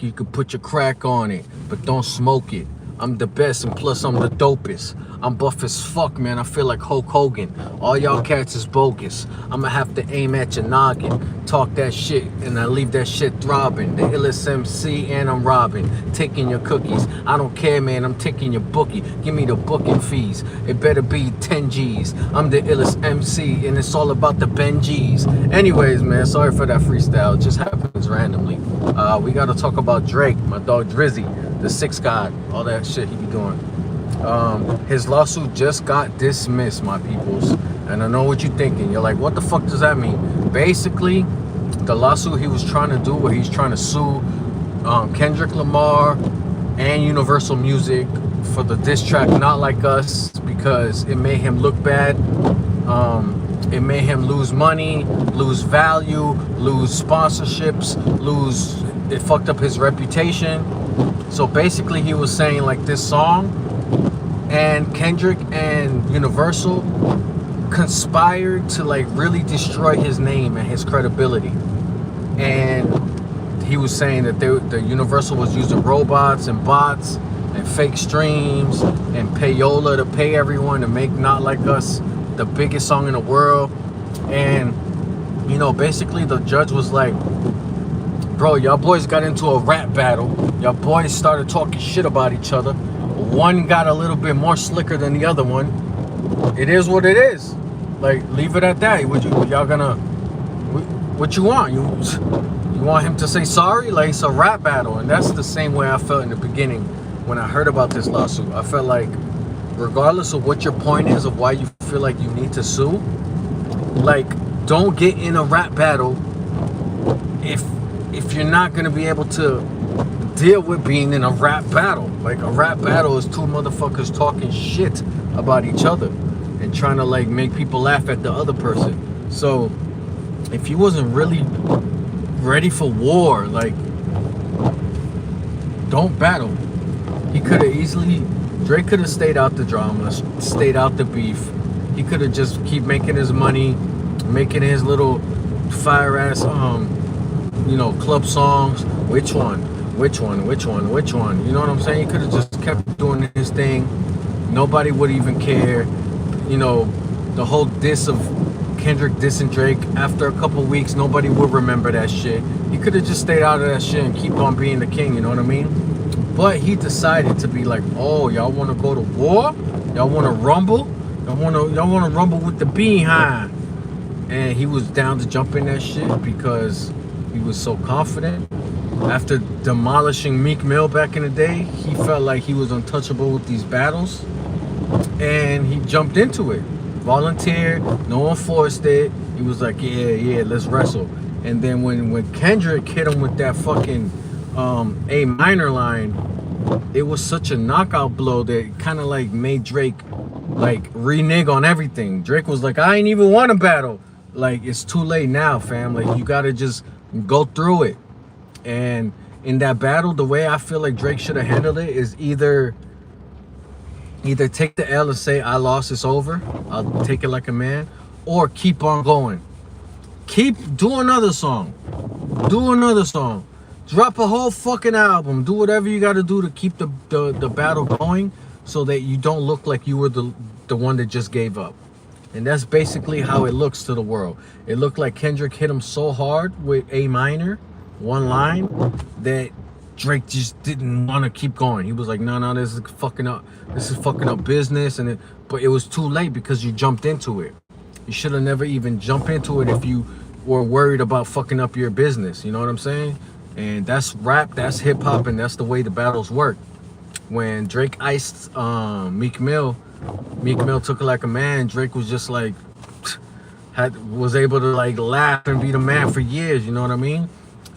You could put your crack on it, but don't smoke it. I'm the best, and plus I'm the dopest. I'm buff as fuck, man. I feel like Hulk Hogan. All y'all cats is bogus. I'ma have to aim at your noggin. Talk that shit, and I leave that shit throbbing. The illest MC, and I'm robbing. Taking your cookies. I don't care, man. I'm taking your bookie. Give me the booking fees. It better be 10 G's. I'm the illest MC, and it's all about the Benjis. Anyways, man, sorry for that freestyle. It just happens randomly. We gotta talk about Drake, my dog Drizzy, the Six God, all that shit he be doing. His lawsuit just got dismissed, my peoples. And I know what you're thinking. You're like, what the fuck does that mean? Basically, the lawsuit he was trying to do, where he's trying to sue Kendrick Lamar and Universal Music for the diss track Not Like Us, because it made him look bad. It made him lose money, lose value, lose sponsorships, it fucked up his reputation. So basically he was saying like this song and Kendrick and Universal conspired to like really destroy his name and his credibility. And he was saying that the Universal was using robots and bots and fake streams and payola to pay everyone to make Not Like Us the biggest song in the world. And you know, basically the judge was like, bro, y'all boys got into a rap battle. Y'all boys started talking shit about each other. One got a little bit more slicker than the other one. It is what it is. Like, leave it at that. Y'all gonna, what you want? You want him to say sorry? Like, it's a rap battle. And that's the same way I felt in the beginning when I heard about this lawsuit. I felt like, regardless of what your point is of why you feel like you need to sue, like, don't get in a rap battle if you're not gonna be able to deal with being in a rap battle. Like, a rap battle is two motherfuckers talking shit about each other and trying to like make people laugh at the other person. So if he wasn't really ready for war, like, don't battle. He could have easily, Drake could have stayed out the drama, stayed out the beef. He could have just keep making his money, making his little fire ass you know, club songs. Which one? You know what I'm saying? He could have just kept doing his thing. Nobody would even care. You know, the whole diss of Kendrick dissing Drake, after a couple weeks, nobody would remember that shit. He could have just stayed out of that shit and keep on being the king, you know what I mean? But he decided to be like, oh, y'all want to go to war? Y'all want to rumble? Y'all want to rumble with the behind? And he was down to jump in that shit because he was so confident. After demolishing Meek Mill back in the day, he felt like he was untouchable with these battles. And he jumped into it. Volunteered, no one forced it. He was like, yeah, let's wrestle. And then when Kendrick hit him with that fucking A minor line, it was such a knockout blow that it kind of like made Drake like renege on everything. Drake was like, I ain't even want to battle. Like, it's too late now, fam. Like, you gotta just go through it. And in that battle, the way I feel like Drake should have handled it is either take the L and say, I lost, it's over, I'll take it like a man, or keep on going. Do another song. Drop a whole fucking album. Do whatever you got to do to keep the battle going, so that you don't look like you were the one that just gave up. And that's basically how it looks to the world. It looked like Kendrick hit him so hard with A minor, one line, that Drake just didn't want to keep going. He was like, no, this is fucking up business. But it was too late because you jumped into it. You should have never even jumped into it if you were worried about fucking up your business. You know what I'm saying? And that's rap, that's hip hop, and that's the way the battles work. When Drake iced Meek Mill took it like a man. Drake was just like, was able to like laugh and be the man for years. You know what I mean?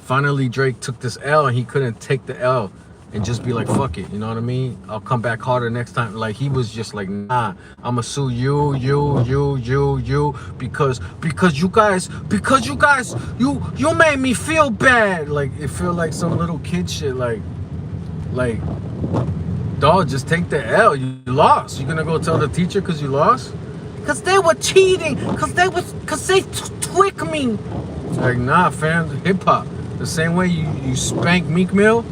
Finally, Drake took this L and he couldn't take the L and just be like, fuck it. You know what I mean? I'll come back harder next time. Like, he was just like, nah, I'ma sue you, because you guys, you made me feel bad. Like, it feel like some little kid shit. Like, dog, just take the L. You lost. You gonna go tell the teacher because you lost? Because they were cheating. Because they tricked me. Like, nah, fam, hip hop. The same way you spank Meek Mill,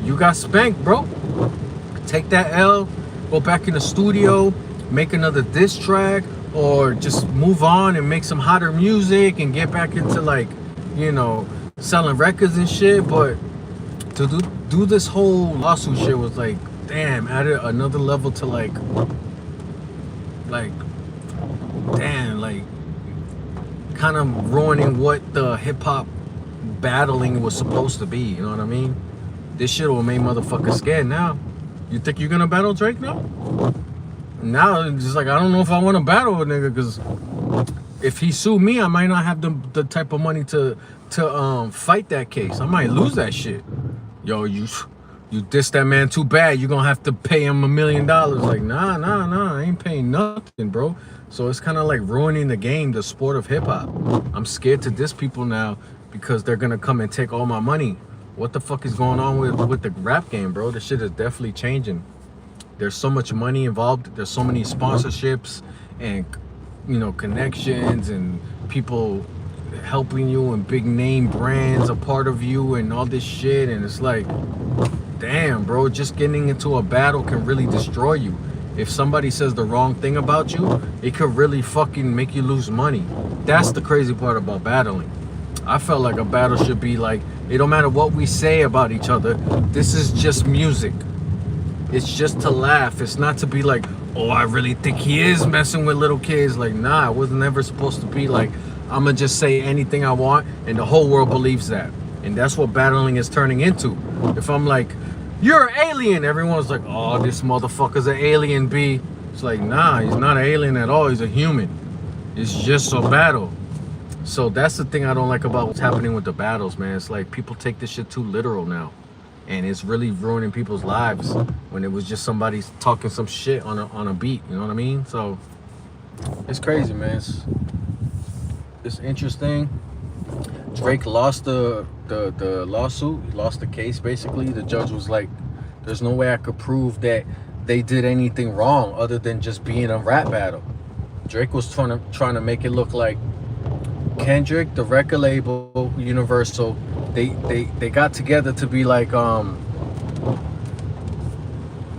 you got spanked, bro. Take that L, go back in the studio, make another diss track, or just move on and make some hotter music and get back into, like, you know, selling records and shit. But to do this whole lawsuit shit was like, damn, added another level to like damn, like kind of ruining what the hip hop battling was supposed to be. You know what I mean? This shit will make motherfuckers scared now. You think you're gonna battle Drake now? Now it's just like, I don't know if I want to battle a nigga, because if he sue me, I might not have the type of money to fight that case. I might lose that shit. Yo, you diss that man too bad, you're gonna have to pay him $1 million. Like, nah, I ain't paying nothing, bro. So it's kind of like ruining the game, the sport of hip-hop. I'm scared to diss people now because they're gonna come and take all my money. What the fuck is going on with the rap game, bro? This shit is definitely changing. There's so much money involved. There's so many sponsorships and, you know, connections and people helping you and big name brands a part of you and all this shit. And it's like, damn, bro, just getting into a battle can really destroy you. If somebody says the wrong thing about you, it could really fucking make you lose money. That's the crazy part about battling. I felt like a battle should be like, it don't matter what we say about each other. This is just music. It's just to laugh. It's not to be like, oh, I really think he is messing with little kids. Like, nah, it was never supposed to be like, I'm gonna just say anything I want and the whole world believes that. And that's what battling is turning into. If I'm like, you're an alien, everyone's like, oh, this motherfucker's an alien, B. It's like, nah, he's not an alien at all. He's a human. It's just a battle. So that's the thing I don't like about what's happening with the battles, man. It's like people take this shit too literal now. And it's really ruining people's lives when it was just somebody talking some shit on a beat. You know what I mean? So it's crazy, man. It's interesting. Drake lost the lawsuit. He lost the case, basically. The judge was like, there's no way I could prove that they did anything wrong other than just being a rap battle. Drake was trying to make it look like Kendrick, the record label, Universal, they got together to be like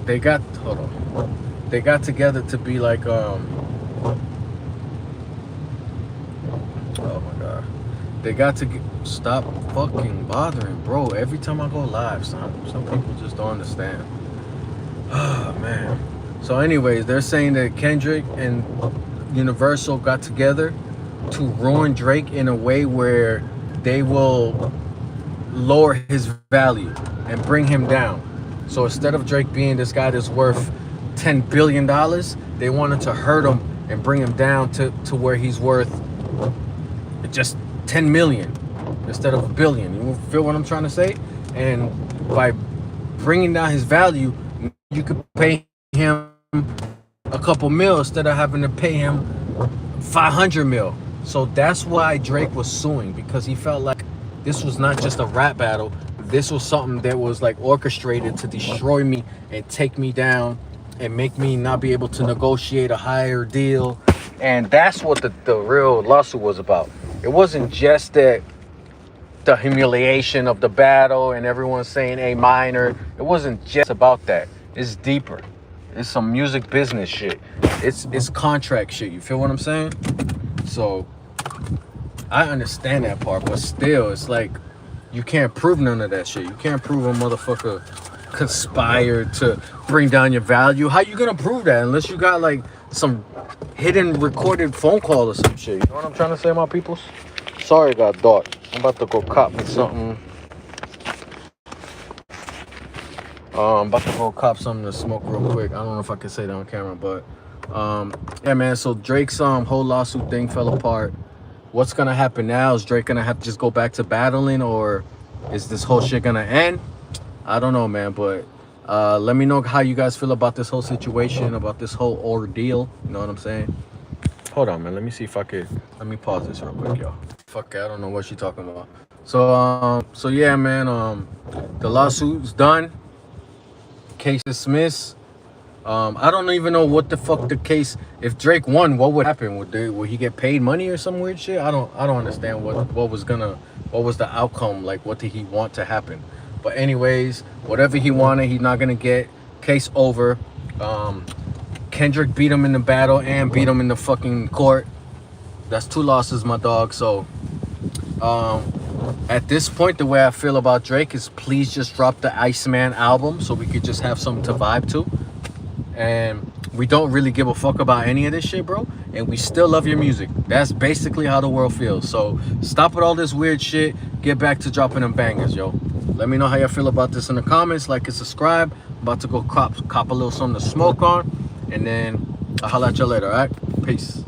they got together to be like oh my god, they got to stop fucking bothering, bro. Every time I go live, some people just don't understand. Oh man. So anyways, they're saying that Kendrick and Universal got together to ruin Drake in a way where they will lower his value and bring him down. So instead of Drake being this guy that's worth $10 billion, they wanted to hurt him and bring him down to where he's worth just 10 million instead of $1 billion. You feel what I'm trying to say? And by bringing down his value, you could pay him a couple mil instead of having to pay him 500 mil. So that's why Drake was suing, because he felt like this was not just a rap battle. This was something that was like orchestrated to destroy me and take me down and make me not be able to negotiate a higher deal. And that's what the real lawsuit was about. It wasn't just that the humiliation of the battle and everyone saying A minor. It wasn't just about that. It's deeper. It's some music business shit. It's contract shit. You feel what I'm saying? So I understand that part, but still, it's like you can't prove none of that shit. You can't prove a motherfucker conspired to bring down your value. How you gonna prove that unless you got like some hidden recorded phone call or some shit? You know what I'm trying to say, my peoples? Sorry I got dark. I'm about to go cop me something. I'm about to go cop something to smoke real quick. I don't know if I can say that on camera, but yeah, man. So Drake's whole lawsuit thing fell apart. What's gonna happen now? Is Drake gonna have to just go back to battling, or is this whole shit gonna end? I don't know, man. But let me know how you guys feel about this whole situation, about this whole ordeal. You know what I'm saying? Hold on, man. Let me see if I could. Let me pause this real quick, y'all. Fuck it, I don't know what she's talking about. So yeah, man. The lawsuit's done. Case dismissed. I don't even know what the fuck the case. If Drake won, what would happen? Would he get paid money or some weird shit? I don't understand what was the outcome. Like, what did he want to happen? But anyways, whatever he wanted, he's not gonna get. Case over. Kendrick beat him in the battle and beat him in the fucking court. That's 2 losses, my dog. So at this point, the way I feel about Drake is, please just drop the Iceman album so we could just have something to vibe to. And we don't really give a fuck about any of this shit, bro. And we still love your music. That's basically how the world feels. So stop with all this weird shit. Get back to dropping them bangers, yo. Let me know how y'all feel about this in the comments. Like and subscribe. I'm about to go cop a little something to smoke on. And then I'll holla at y'all later, all right? Peace.